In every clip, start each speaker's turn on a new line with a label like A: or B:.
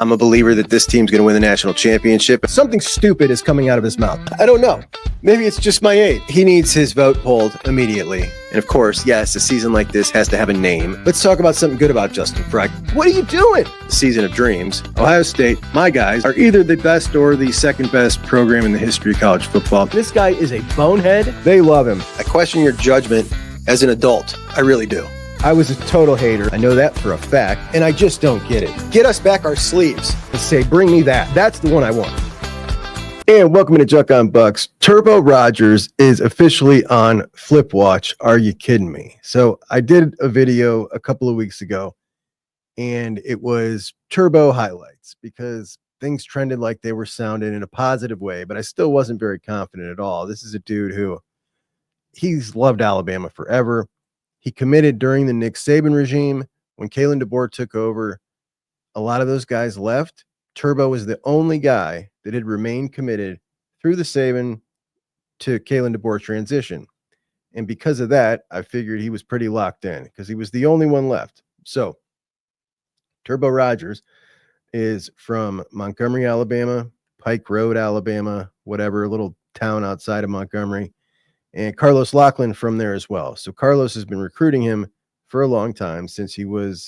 A: I'm a believer that this team's going to win the national championship.
B: Something stupid is coming out of his mouth.
A: I don't know. Maybe it's just my age. He needs his vote pulled immediately. And of course, yes, a season like this has to have a name.
B: Let's talk about something good about Justin Freck.
A: What are you doing? The season of dreams. Ohio State, my guys, are either the best or the second best program in the history of college football.
B: This guy is a bonehead. They love him.
A: I question your judgment as an adult. I really do.
B: I was a total hater. I know that for a fact, and I just don't get it.
A: Get us back our sleeves.
B: Let's say, bring me that. That's the one I want.
A: And welcome to Juckonbucks. Turbo Rogers is officially on Flip Watch. Are you kidding me? So I did a video a couple of weeks ago, and it was Turbo highlights because things trended like they were sounding in a positive way, but I still wasn't very confident at all. This is a dude who he's loved Alabama forever. He committed during the Nick Saban regime. When Kalen DeBoer took over, a lot of those guys left. Turbo was the only guy that had remained committed through the Saban to Kalen DeBoer transition. And because of that, I figured he was pretty locked in because he was the only one left. So Turbo Rogers is from Montgomery, Alabama, Pike Road, Alabama, whatever, a little town outside of Montgomery. And Carlos Lachlan from there as well. So Carlos has been recruiting him for a long time since he was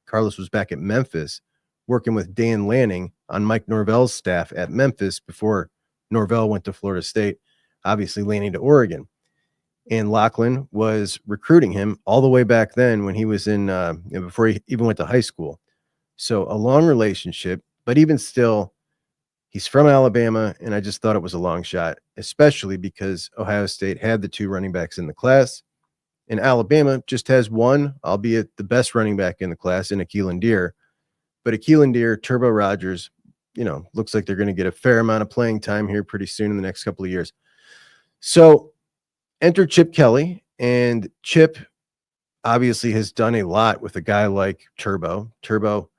A: Carlos was back at Memphis working with Dan Lanning on Mike Norvell's staff at Memphis before Norvell went to Florida State, obviously Lanning to Oregon. And Lachlan was recruiting him all the way back then when he was in before he even went to high school. So a long relationship, but even still, he's from Alabama, and I just thought it was a long shot, especially because Ohio State had the two running backs in the class, and Alabama just has one, albeit the best running back in the class, in Akeelan Deer. But Akeelan Deer, Turbo Rogers, looks like they're going to get a fair amount of playing time here pretty soon in the next couple of years. So enter Chip Kelly, and Chip obviously has done a lot with a guy like Turbo. Turbo,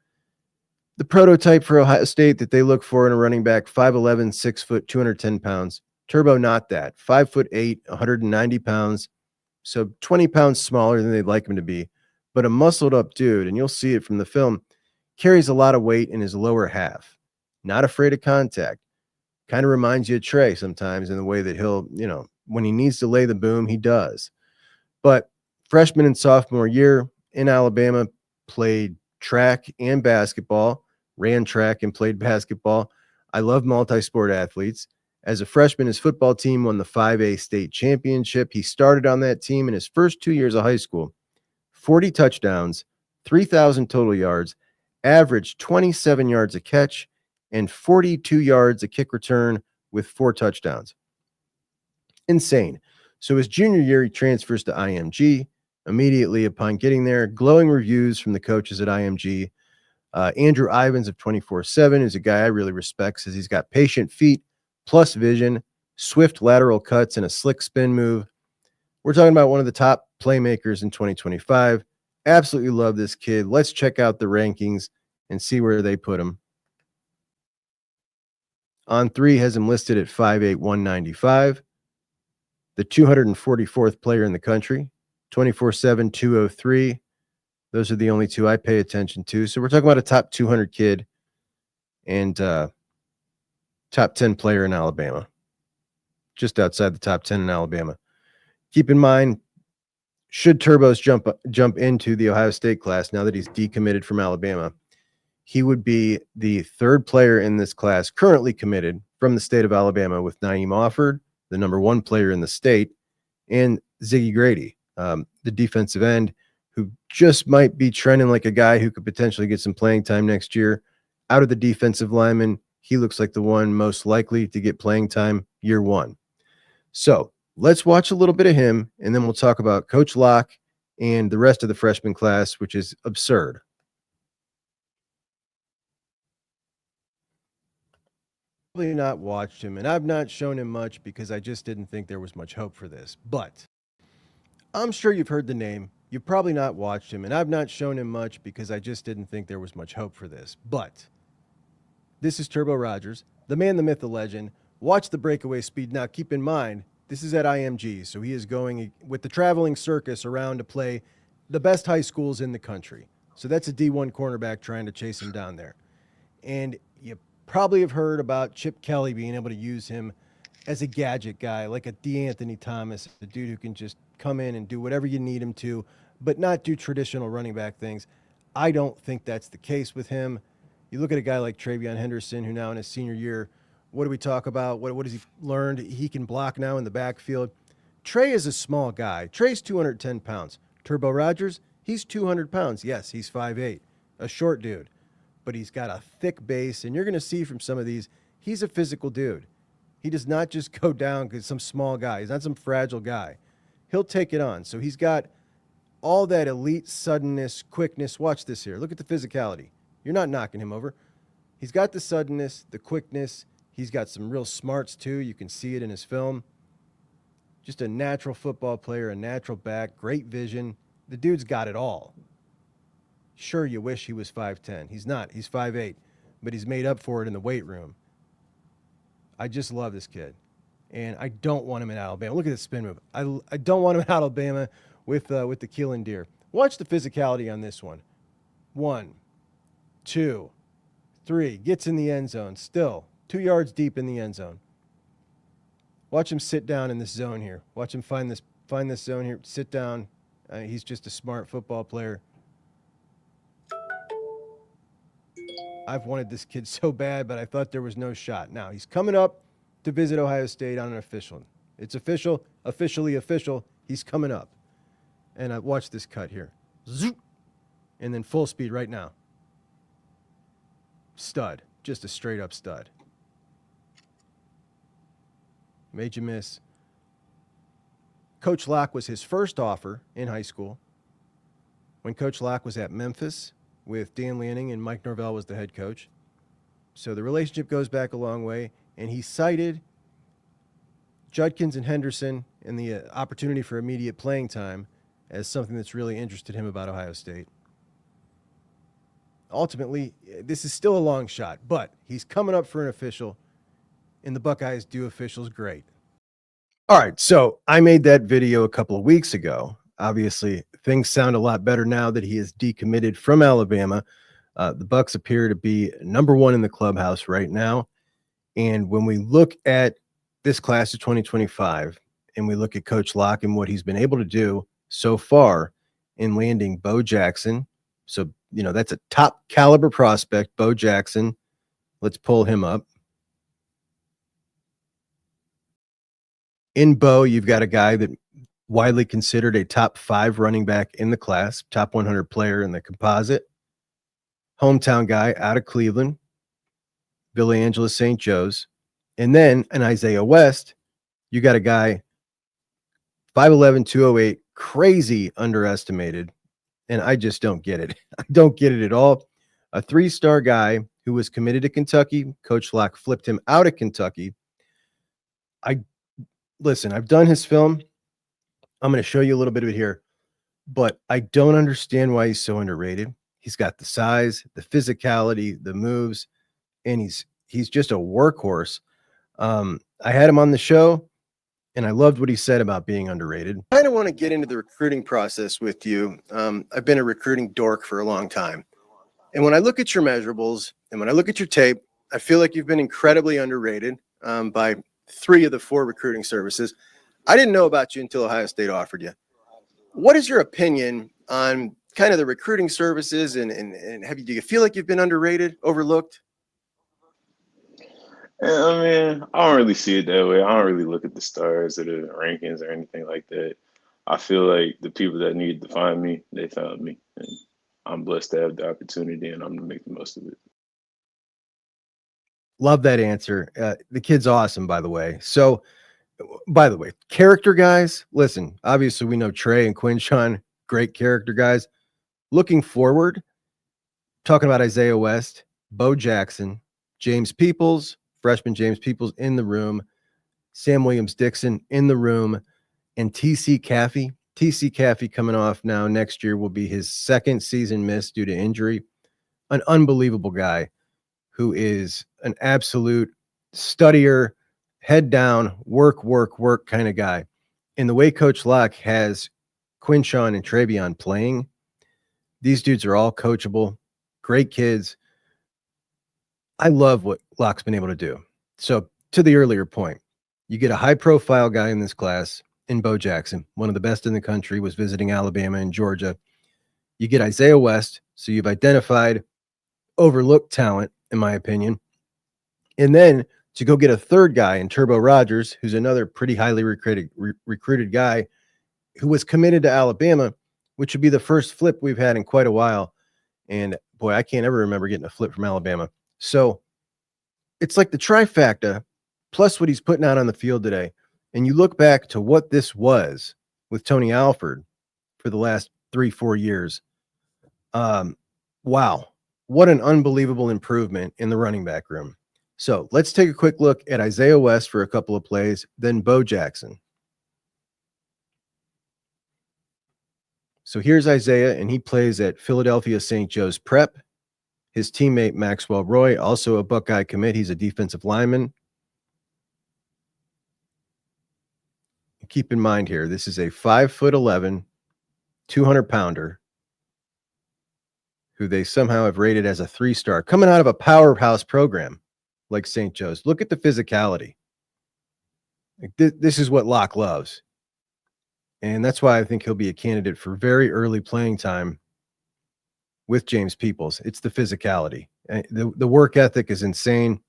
A: the prototype for Ohio State that they look for in a running back, 5'11", 6 foot, 210 pounds. Turbo, not that. 5'8", 190 pounds. So 20 pounds smaller than they'd like him to be, but a muscled up dude. And you'll see it from the film, carries a lot of weight in his lower half. Not afraid of contact. Kind of reminds you of Trey sometimes in the way that he'll, when he needs to lay the boom, he does. But freshman and sophomore year in Alabama, played track and basketball, ran track and played basketball. I love multi-sport athletes. As a freshman, his football team won the 5A state championship. He started on that team in his first 2 years of high school. 40 touchdowns, 3,000 total yards, averaged 27 yards a catch, and 42 yards a kick return with 4 touchdowns. Insane. So his junior year, he transfers to IMG. Immediately upon getting there, glowing reviews from the coaches at IMG. Andrew Ivins of 24/7 is a guy I really respect, says he's got patient feet, plus vision, swift lateral cuts, and a slick spin move. We're talking about one of the top playmakers in 2025. Absolutely love this kid. Let's check out the rankings and see where they put him. On 3 has him listed at 5'8", 195, the 244th player in the country. 24/7, 203. Those are the only two I pay attention to. So we're talking about a top 200 kid and top 10 player in Alabama, just outside the top 10 in Alabama. Keep in mind, should Turbos jump into the Ohio State class now that he's decommitted from Alabama, he would be the 3rd player in this class currently committed from the state of Alabama, with Naeem Offord, the number 1 player in the state, and Ziggy Grady, the defensive end, who just might be trending like a guy who could potentially get some playing time next year. Out of the defensive linemen, he looks like the one most likely to get playing time year 1. So let's watch a little bit of him, and then we'll talk about Coach Locke and the rest of the freshman class, which is absurd. Probably not watched him, and I've not shown him much because I just didn't think there was much hope for this. But I'm sure you've heard the name. You've probably not watched him, and I've not shown him much because I just didn't think there was much hope for this. But this is Turbo Rogers, the man, the myth, the legend. Watch the breakaway speed. Now, keep in mind, this is at IMG, so he is going with the traveling circus around to play the best high schools in the country. So that's a D1 cornerback trying to chase him down there. And you probably have heard about Chip Kelly being able to use him as a gadget guy, like a DeAnthony Thomas, a dude who can just come in and do whatever you need him to, but not do traditional running back things. I don't think that's the case with him. You look at a guy like Travion Henderson, who now in his senior year, what do we talk about? What has he learned? He can block now in the backfield. Trey is a small guy. Trey's 210 pounds. Turbo Rogers, he's 200 pounds. Yes, he's 5'8", a short dude, but he's got a thick base, and you're going to see from some of these, he's a physical dude. He does not just go down because some small guy. He's not some fragile guy. He'll take it on. So he's got all that elite suddenness, quickness. Watch this here. Look at the physicality. You're not knocking him over. He's got the suddenness, the quickness. He's got some real smarts too. You can see it in his film. Just a natural football player, a natural back, great vision. The dude's got it all. Sure, you wish he was 5'10". He's not. He's 5'8", but he's made up for it in the weight room. I just love this kid, and I don't want him in Alabama. Look at this spin move. I don't want him in Alabama with the Keelan Deer. Watch the physicality on this one. 1, 2, 3. Gets in the end zone. Still 2 yards deep in the end zone. Watch him sit down in this zone here. Watch him find this zone here. Sit down. He's just a smart football player. I've wanted this kid so bad, but I thought there was no shot. Now, he's coming up to visit Ohio State on an official. It's official, officially official. He's coming up. And watch this cut here. Zoop. And then full speed right now. Stud. Just a straight up stud. Made you miss. Coach Locke was his first offer in high school. When Coach Locke was at Memphis with Dan Lanning and Mike Norvell was the head coach. So the relationship goes back a long way, and he cited Judkins and Henderson and the opportunity for immediate playing time as something that's really interested him about Ohio State. Ultimately, this is still a long shot, but he's coming up for an official, and the Buckeyes do officials great. All right, so I made that video a couple of weeks ago. Obviously, things sound a lot better now that he is decommitted from Alabama. The Bucks appear to be number one in the clubhouse right now. And when we look at this class of 2025 and we look at Coach Locke and what he's been able to do so far in landing Bo Jackson. So, that's a top caliber prospect, Bo Jackson. Let's pull him up. In Bo, you've got a guy that widely considered a top 5 running back in the class, top 100 player in the composite. Hometown guy out of Cleveland, Billy Angeles St. Joe's. And then in Isaiah West, you got a guy 5'11", 208, crazy underestimated. And I just don't get it. I don't get it at all. A 3-star guy who was committed to Kentucky. Coach Locke flipped him out of Kentucky. Listen, I've done his film. I'm going to show you a little bit of it here, but I don't understand why he's so underrated. He's got the size, the physicality, the moves, and he's just a workhorse. I had him on the show, and I loved what he said about being underrated. I kind of want to get into the recruiting process with you. I've been a recruiting dork for a long time. And when I look at your measurables and when I look at your tape, I feel like you've been incredibly underrated by 3 of the 4 recruiting services. I didn't know about you until Ohio State offered you. What is your opinion on kind of the recruiting services and do you feel like you've been underrated, overlooked?
C: I mean, I don't really see it that way. I don't really look at the stars or the rankings or anything like that. I feel like the people that needed to find me, they found me. And I'm blessed to have the opportunity, and I'm going to make the most of it.
A: Love that answer. The kid's awesome, by the way. So, by the way, character guys, listen, obviously we know Trey and Quinshon, great character guys. Looking forward, talking about Isaiah West, Bo Jackson, James Peoples, freshman James Peoples in the room, Sam Williams-Dixon in the room, and TC Caffey. TC Caffey coming off now next year will be his 2nd season miss due to injury. An unbelievable guy who is an absolute studier, head down, work kind of guy. In the way Coach Locke has Quinshon and Travion playing, these dudes are all coachable, great kids. I love what Locke's been able to do. So to the earlier point, you get a high profile guy in this class in Bo Jackson, one of the best in the country, was visiting Alabama and Georgia. You get Isaiah West. So you've identified overlooked talent, in my opinion. And then to go get a third guy in Turbo Rogers, who's another pretty highly recruited guy who was committed to Alabama, which would be the first flip we've had in quite a while. And boy, I can't ever remember getting a flip from Alabama. So it's like the trifecta plus what he's putting out on the field today. And you look back to what this was with Tony Alford for the last 3-4 years. Wow. What an unbelievable improvement in the running back room. So let's take a quick look at Isaiah West for a couple of plays, then Bo Jackson. So here's Isaiah, and he plays at Philadelphia St. Joe's Prep. His teammate Maxwell Roy, also a Buckeye commit. He's a defensive lineman. Keep in mind here, this is a 5'11", 200-pounder who they somehow have rated as a 3-star, coming out of a powerhouse program like St. Joe's. Look at the physicality. Like this is what Locke loves. And that's why I think he'll be a candidate for very early playing time with James Peoples. It's the physicality. The work ethic is insane.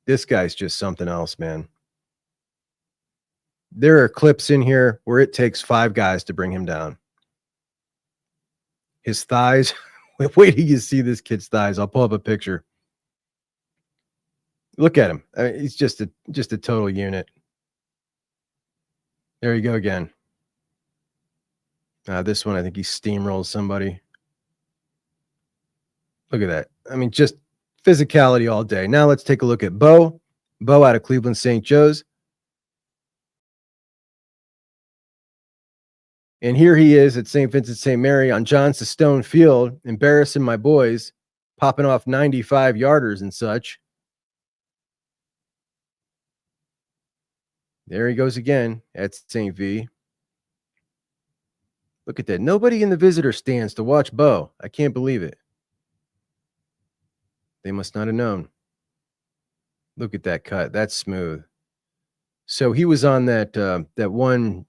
A: This guy's just something else, man. There are clips in here where it takes 5 guys to bring him down. His thighs. Wait till you see this kid's thighs. I'll pull up a picture. Look at him. I mean, he's just a total unit. There you go again. This one, I think he steamrolls somebody. Look at that. I mean, just physicality all day. Now let's take a look at Bo. Bo out of Cleveland St. Joe's. And here he is at St. Vincent St. Mary on John Stone Field, embarrassing my boys, popping off 95-yarders and such. There he goes again at St. V. Look at that. Nobody in the visitor stands to watch Bo. I can't believe it. They must not have known. Look at that cut. That's smooth. So he was on that one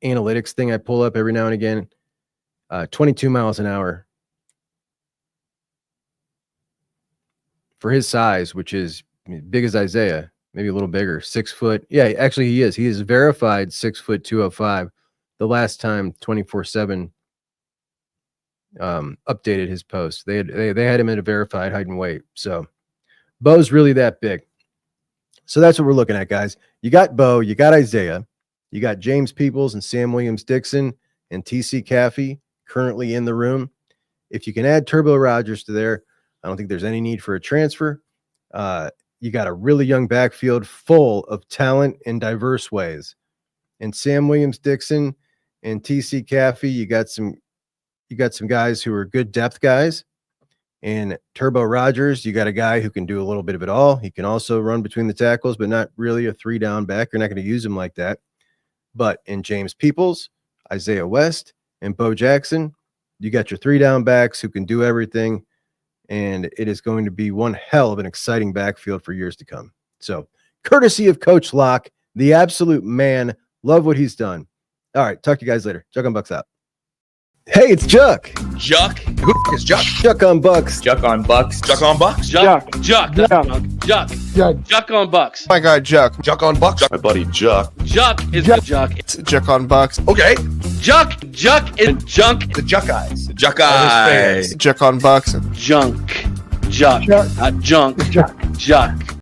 A: analytics thing I pull up every now and again. 22 miles an hour. For his size, which is big as Isaiah, maybe a little bigger, 6 foot. Yeah, actually he is. He is verified 6 foot 205. The last time 24/7 updated his post, they had him at a verified height and weight. So Bo's really that big. So that's what we're looking at, guys. You got Bo, you got Isaiah, you got James Peoples and Sam Williams-Dixon and TC Caffey currently in the room. If you can add Turbo Rogers to there, I don't think there's any need for a transfer. You got a really young backfield full of talent in diverse ways. And Sam Williams-Dixon and TC Caffey, you got some guys who are good depth guys. And Turbo Rogers, you got a guy who can do a little bit of it all. He can also run between the tackles, but not really a 3-down back. You're not going to use him like that. But in James Peoples, Isaiah West, and Bo Jackson, you got your 3-down backs who can do everything. And it is going to be one hell of an exciting backfield for years to come. So, courtesy of Coach Locke, the absolute man. Love what he's done. All right, talk to you guys later. Juckonbucks out. Hey, it's Juck.
D: Juck? Who is Juck?
A: Juckonbucks.
D: Juckonbucks. Juckonbucks?
E: Juckonbucks.
D: My guy Juck. Juckonbucks.
E: My buddy Juck.
F: Juck is the Juck.
D: It's Juckonbucks. Okay.
F: Juck is junk.
D: The Juck Eyes. The Juck Eyes. Juckonbucks.
F: Junk. Juck. Not junk. Juck.